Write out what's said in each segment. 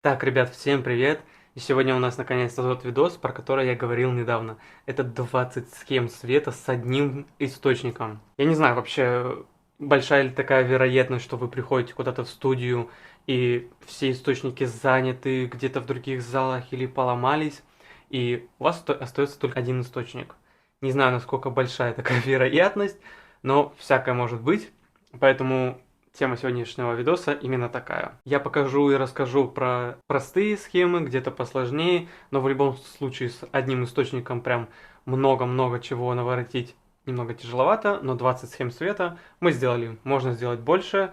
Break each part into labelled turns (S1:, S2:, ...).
S1: Так, ребят, всем привет! И сегодня у нас наконец-то тот видос, про который я говорил недавно. Это 20 схем света с одним источником. Я не знаю, вообще, большая ли такая вероятность, что вы приходите куда-то в студию, и все источники заняты где-то в других залах или поломались, и у вас остается только один источник. Не знаю, насколько большая такая вероятность, но всякое может быть. Поэтому тема сегодняшнего видоса именно такая. Я покажу и расскажу про простые схемы, где-то посложнее, но в любом случае с одним источником прям много-много чего наворотить немного тяжеловато, но 20 схем света мы сделали. Можно сделать больше,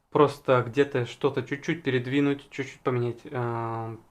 S1: просто где-то что-то чуть-чуть передвинуть, чуть-чуть поменять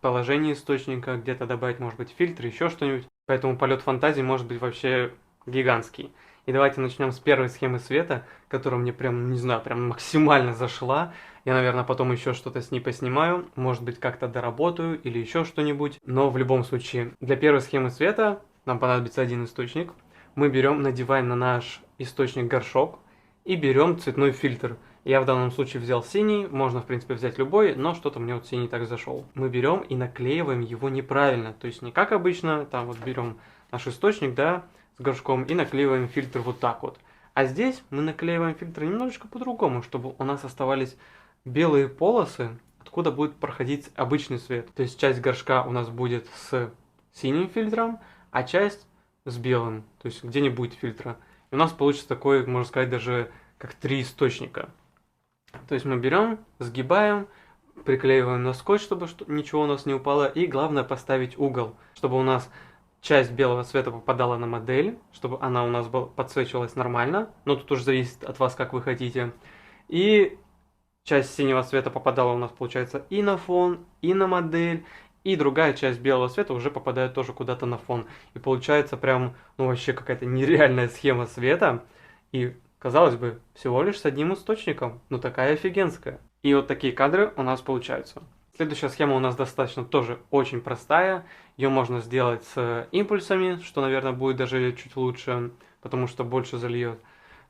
S1: положение источника, где-то добавить, может быть, фильтр, еще что-нибудь. Поэтому полет фантазии может быть вообще гигантский. И давайте начнем с первой схемы света, которая мне прям, не знаю, прям максимально зашла. Я, наверное, потом еще что-то с ней поснимаю, может быть, как-то доработаю или еще что-нибудь. Но в любом случае, для первой схемы света нам понадобится один источник. Мы берем, надеваем на наш источник горшок и берем цветной фильтр. Я в данном случае взял синий, можно, в принципе, взять любой, но что-то мне вот синий так зашел. Мы берем и наклеиваем его неправильно, то есть не как обычно, там вот берем наш источник, да, с горшком и наклеиваем фильтр вот так вот. А здесь мы наклеиваем фильтр немножечко по-другому, чтобы у нас оставались белые полосы, откуда будет проходить обычный свет. То есть часть горшка у нас будет с синим фильтром, а часть с белым, то есть где не будет фильтра. И у нас получится такой, можно сказать, даже как три источника. То есть мы берем, сгибаем, приклеиваем на скотч, чтобы ничего у нас не упало. И главное поставить угол, чтобы у нас часть белого цвета попадала на модель, чтобы она у нас подсвечивалась нормально. Но тут уже зависит от вас, как вы хотите. И часть синего цвета попадала у нас, получается, и на фон, и на модель. И другая часть белого цвета уже попадает тоже куда-то на фон. И получается прям, ну вообще какая-то нереальная схема света. И казалось бы, всего лишь с одним источником, но такая офигенская. И вот такие кадры у нас получаются. Следующая схема у нас достаточно тоже очень простая. Ее можно сделать с импульсами, что, наверное, будет даже чуть лучше, потому что больше зальет.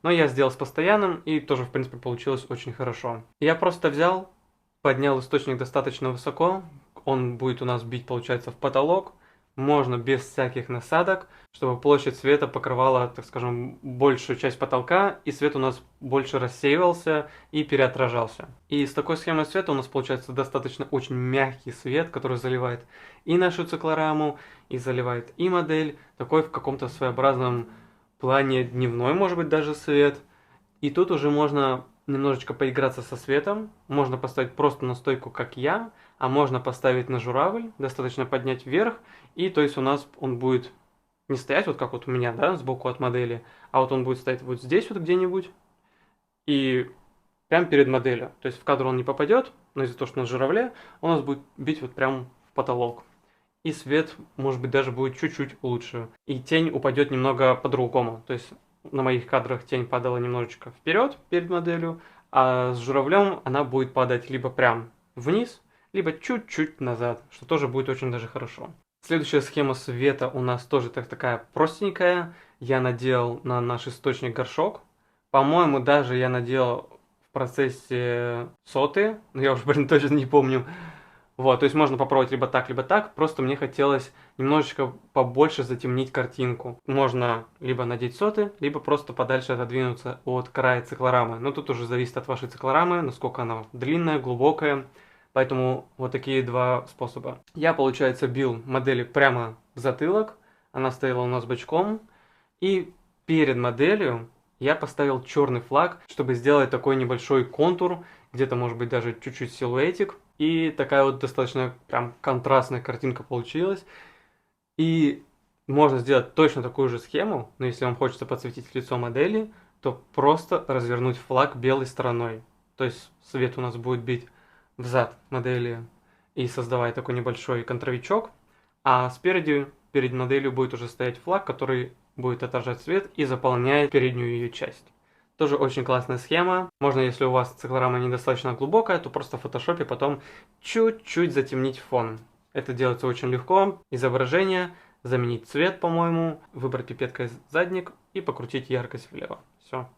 S1: Но я сделал с постоянным, и тоже, в принципе, получилось очень хорошо. Я просто взял, поднял источник достаточно высоко, он будет у нас бить, получается, в потолок. Можно без всяких насадок, чтобы площадь света покрывала, так скажем, большую часть потолка, и свет у нас больше рассеивался и переотражался. И с такой схемой света у нас получается достаточно очень мягкий свет, который заливает и нашу циклораму, и заливает и модель, такой в каком-то своеобразном плане дневной, может быть, даже свет. И тут уже можно немножечко поиграться со светом. Можно поставить просто на стойку, как я, а можно поставить на журавль, достаточно поднять вверх, и то есть у нас он будет не стоять вот как вот у меня, да, сбоку от модели, а вот он будет стоять вот здесь вот где-нибудь, и прям перед моделью. То есть в кадр он не попадет, но из-за того, что на журавле, он у нас будет бить вот прям в потолок. И свет, может быть, даже будет чуть-чуть лучше. И тень упадет немного по-другому. То есть на моих кадрах тень падала немножечко вперед перед моделью, а с журавлем она будет падать либо прям вниз, либо чуть-чуть назад, что тоже будет очень даже хорошо. Следующая схема света у нас тоже такая простенькая. Я надел на наш источник горшок. По-моему, даже я надел в процессе соты, но я уже, блин, точно не помню. Вот, то есть можно попробовать либо так, либо так. Просто мне хотелось немножечко побольше затемнить картинку. Можно либо надеть соты, либо просто подальше отодвинуться от края циклорамы. Но тут уже зависит от вашей циклорамы, насколько она длинная, глубокая. Поэтому вот такие два способа. Я, получается, бил модели прямо в затылок. Она стояла у нас бочком. И перед моделью я поставил черный флаг, чтобы сделать такой небольшой контур, где-то, может быть, даже чуть-чуть силуэтик. И такая вот достаточно прям контрастная картинка получилась. И можно сделать точно такую же схему, но если вам хочется подсветить лицо модели, то просто развернуть флаг белой стороной. То есть свет у нас будет бить в зад модели и создавать такой небольшой контровичок, а спереди перед моделью будет уже стоять флаг, который будет отражать свет и заполняет переднюю ее часть. Тоже очень классная схема. Можно, если у вас циклорама недостаточно глубокая, то просто в фотошопе потом чуть-чуть затемнить фон. Это делается очень легко. Изображение, заменить цвет, по-моему, выбрать пипеткой задник и покрутить яркость влево. Все.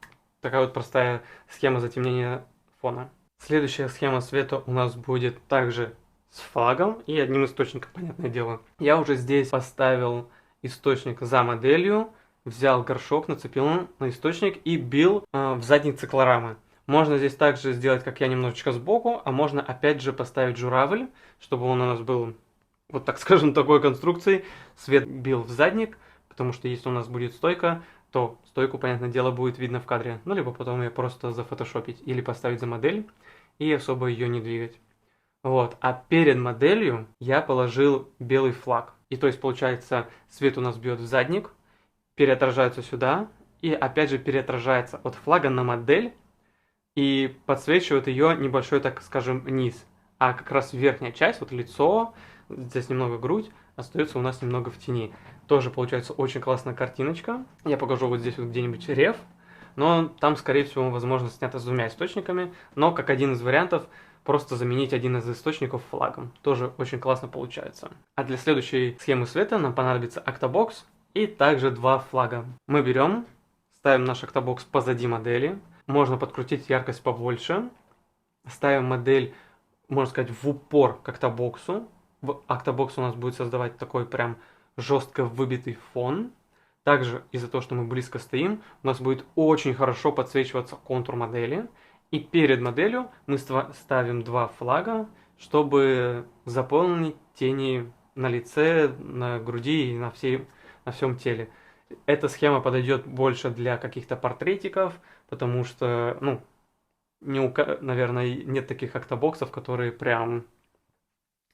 S1: Такая вот простая схема затемнения фона. Следующая схема света у нас будет также с флагом и одним источником, понятное дело. Я уже здесь поставил источник за моделью, взял горшок, нацепил на источник и бил в задник циклорамы. Можно здесь также сделать, как я, немножечко сбоку, а можно опять же поставить журавль, чтобы он у нас был, вот так скажем, такой конструкции. Свет бил в задник, потому что если у нас будет стойка, то стойку, понятное дело, будет видно в кадре. Ну, либо потом ее просто зафотошопить или поставить за модель и особо ее не двигать. Вот, а перед моделью я положил белый флаг. И то есть, получается, свет у нас бьет в задник, переотражается сюда, и опять же переотражается от флага на модель, и подсвечивает ее небольшой, так скажем, низ. А как раз верхняя часть, вот лицо, здесь немного грудь, остается у нас немного в тени. Тоже получается очень классная картиночка. Я покажу вот здесь вот где-нибудь реф, но там, скорее всего, возможно, снято с двумя источниками, но как один из вариантов просто заменить один из источников флагом. Тоже очень классно получается. А для следующей схемы света нам понадобится октобокс и также два флага. Мы берем, ставим наш октобокс позади модели, можно подкрутить яркость побольше, ставим модель, можно сказать, в упор к октобоксу. Октобокс у нас будет создавать такой прям жестко выбитый фон. Также из-за того, что мы близко стоим, у нас будет очень хорошо подсвечиваться контур модели. И перед моделью мы ставим два флага, чтобы заполнить тени на лице, на груди и на всем теле. Эта схема подойдет больше для каких-то портретиков, потому что, ну, наверное, нет таких октобоксов, которые прям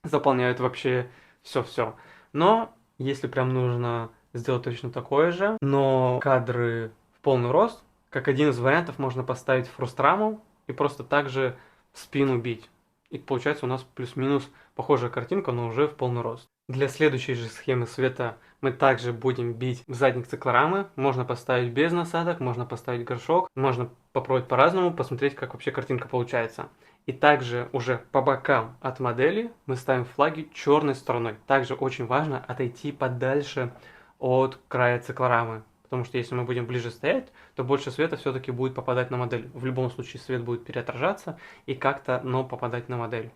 S1: заполняют вообще все-все. Но если прям нужно сделать точно такое же, но кадры в полный рост, как один из вариантов можно поставить фрустраму и просто так же в спину бить. И получается у нас плюс-минус похожая картинка, но уже в полный рост. Для следующей же схемы света мы также будем бить в задник циклорамы. Можно поставить без насадок, можно поставить горшок, можно попробовать по-разному, посмотреть, как вообще картинка получается. И также уже по бокам от модели мы ставим флаги черной стороной. Также очень важно отойти подальше от края циклорамы. Потому что если мы будем ближе стоять, то больше света все-таки будет попадать на модель. В любом случае свет будет переотражаться и как-то, но попадать на модель.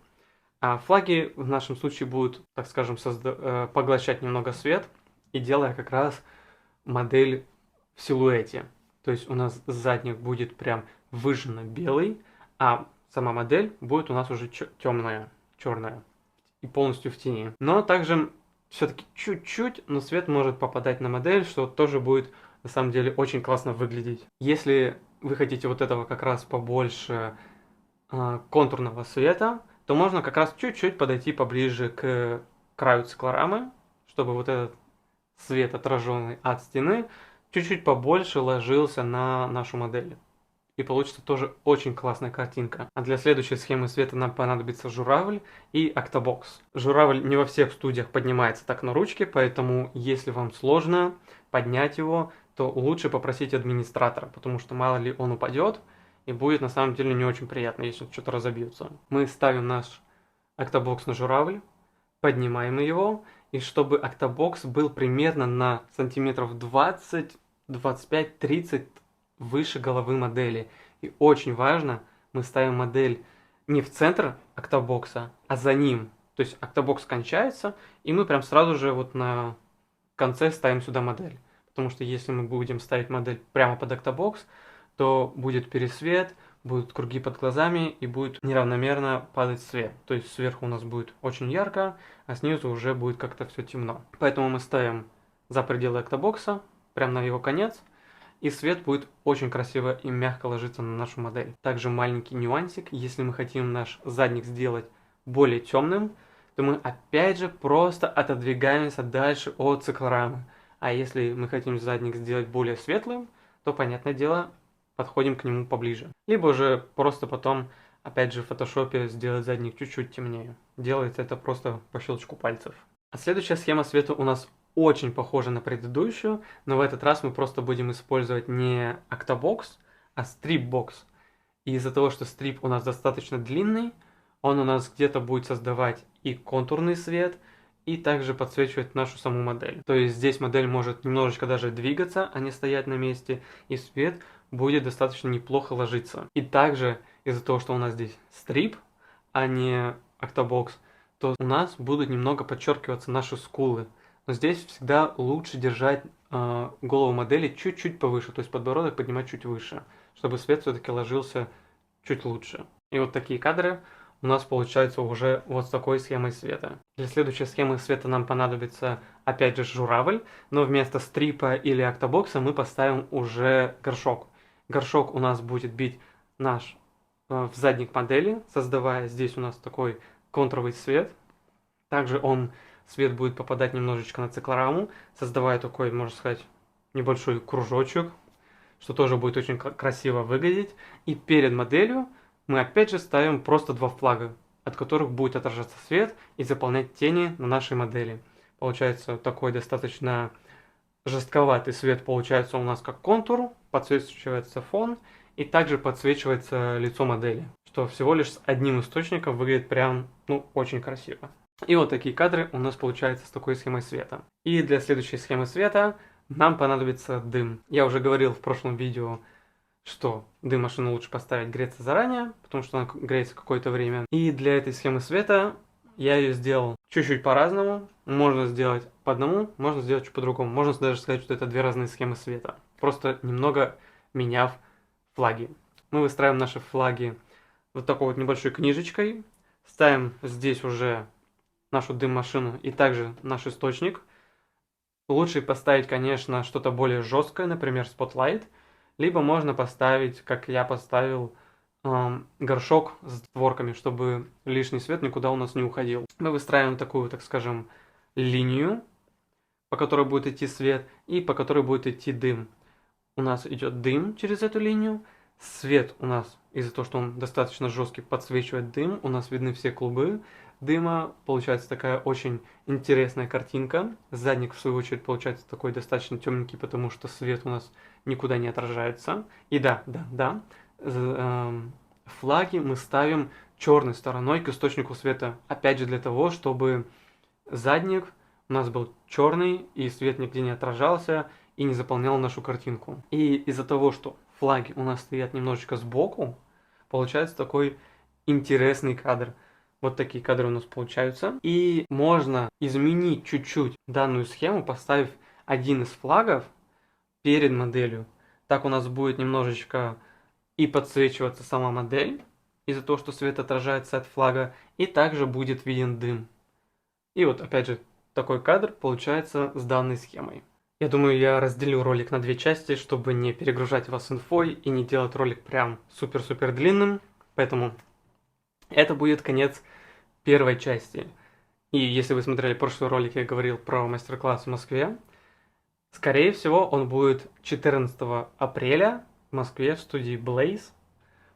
S1: А флаги в нашем случае будут, так скажем, поглощать немного свет и делая как раз модель в силуэте. То есть у нас задник будет прям выжженно белый, а сама модель будет у нас уже темная, черная и полностью в тени. Но также все-таки чуть-чуть, но свет может попадать на модель, что тоже будет на самом деле очень классно выглядеть. Если вы хотите вот этого как раз побольше контурного света, то можно как раз чуть-чуть подойти поближе к краю циклорамы, чтобы вот этот свет, отраженный от стены, чуть-чуть побольше ложился на нашу модель. И получится тоже очень классная картинка. А для следующей схемы света нам понадобится журавль и октобокс. Журавль не во всех студиях поднимается так на ручке, поэтому если вам сложно поднять его, то лучше попросить администратора, потому что мало ли он упадет, и будет на самом деле не очень приятно, если что-то разобьется. Мы ставим наш октобокс на журавль, поднимаем его, и чтобы октобокс был примерно на сантиметров 20, 25, 30 выше головы модели. И очень важно, мы ставим модель не в центр октобокса, а за ним. То есть октобокс кончается, и мы прям сразу же вот на конце ставим сюда модель. Потому что если мы будем ставить модель прямо под октобокс, то будет пересвет, будут круги под глазами и будет неравномерно падать свет. То есть сверху у нас будет очень ярко, а снизу уже будет как-то все темно. Поэтому мы ставим за пределы октобокса, прямо на его конец, и свет будет очень красиво и мягко ложиться на нашу модель. Также маленький нюансик, если мы хотим наш задник сделать более темным, то мы опять же просто отодвигаемся дальше от циклорамы. А если мы хотим задник сделать более светлым, то, понятное дело, подходим к нему поближе. Либо же просто потом, опять же, в фотошопе сделать задник чуть-чуть темнее. Делается это просто по щелчку пальцев. А следующая схема света у нас очень похожа на предыдущую, но в этот раз мы просто будем использовать не октобокс, а стрипбокс. И из-за того, что стрип у нас достаточно длинный, он у нас где-то будет создавать и контурный свет, и также подсвечивать нашу саму модель. То есть здесь модель может немножечко даже двигаться, а не стоять на месте, и свет будет достаточно неплохо ложиться. И также из-за того, что у нас здесь стрип, а не октобокс, то у нас будут немного подчеркиваться наши скулы. Но здесь всегда лучше держать голову модели чуть-чуть повыше, то есть подбородок поднимать чуть выше, чтобы свет все-таки ложился чуть лучше. И вот такие кадры у нас получаются уже вот с такой схемой света. Для следующей схемы света нам понадобится опять же журавль, но вместо стрипа или октобокса мы поставим уже горшок. Горшок у нас будет бить наш в задник модели, создавая здесь у нас такой контровый свет. Также свет будет попадать немножечко на циклораму, создавая такой, можно сказать, небольшой кружочек, что тоже будет очень красиво выглядеть. И перед моделью мы опять же ставим просто два флага, от которых будет отражаться свет и заполнять тени на нашей модели. Получается такой достаточно жестковатый свет, получается у нас как контур, подсвечивается фон и также подсвечивается лицо модели, что всего лишь с одним источником выглядит прям, ну, очень красиво. И вот такие кадры у нас получаются с такой схемой света. И для следующей схемы света нам понадобится дым. Я уже говорил в прошлом видео, что дым-машину лучше поставить греться заранее, потому что она греется какое-то время. И для этой схемы света я ее сделал чуть-чуть по-разному. Можно сделать по одному, можно сделать чуть по-другому. Можно даже сказать, что это две разные схемы света. Просто немного меняв флаги. Мы выстраиваем наши флаги вот такой вот небольшой книжечкой. Ставим здесь уже нашу дым-машину и также наш источник. Лучше поставить, конечно, что-то более жесткое, например, Spotlight. Либо можно поставить, как я поставил, горшок с створками, чтобы лишний свет никуда у нас не уходил. Мы выстраиваем такую, так скажем, линию, по которой будет идти свет и по которой будет идти дым. У нас идет дым через эту линию. Свет у нас, из-за того, что он достаточно жесткий, подсвечивает дым. У нас видны все клубы дыма. Получается такая очень интересная картинка. Задник, в свою очередь, получается такой достаточно темненький, потому что свет у нас никуда не отражается. И да, флаги мы ставим черной стороной к источнику света. Опять же для того, чтобы задник у нас был черный, и свет нигде не отражался и не заполнял нашу картинку. И из-за того, что флаги у нас стоят немножечко сбоку, получается такой интересный кадр. Вот такие кадры у нас получаются. И можно изменить чуть-чуть данную схему, поставив один из флагов перед моделью. Так у нас будет немножечко и подсвечиваться сама модель, из-за того, что свет отражается от флага, и также будет виден дым. И вот опять же такой кадр получается с данной схемой. Я думаю, я разделю ролик на две части, чтобы не перегружать вас инфой и не делать ролик прям супер-супер длинным. Поэтому это будет конец первой части. И если вы смотрели прошлый ролик, я говорил про мастер-класс в Москве. Скорее всего, он будет 14 апреля в Москве в студии Blaze.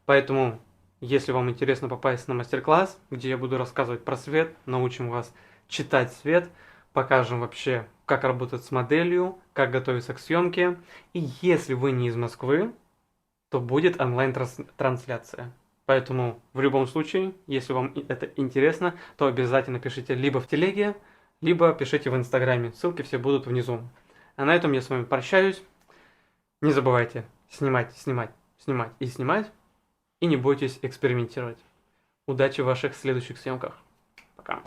S1: Поэтому, если вам интересно попасть на мастер-класс, где я буду рассказывать про свет, научим вас читать свет, покажем вообще, как работать с моделью, как готовиться к съемке. И если вы не из Москвы, то будет онлайн-трансляция. Поэтому в любом случае, если вам это интересно, то обязательно пишите либо в телеге, либо пишите в инстаграме. Ссылки все будут внизу. А на этом я с вами прощаюсь. Не забывайте снимать, снимать, снимать и снимать. И не бойтесь экспериментировать. Удачи в ваших следующих съемках. Пока.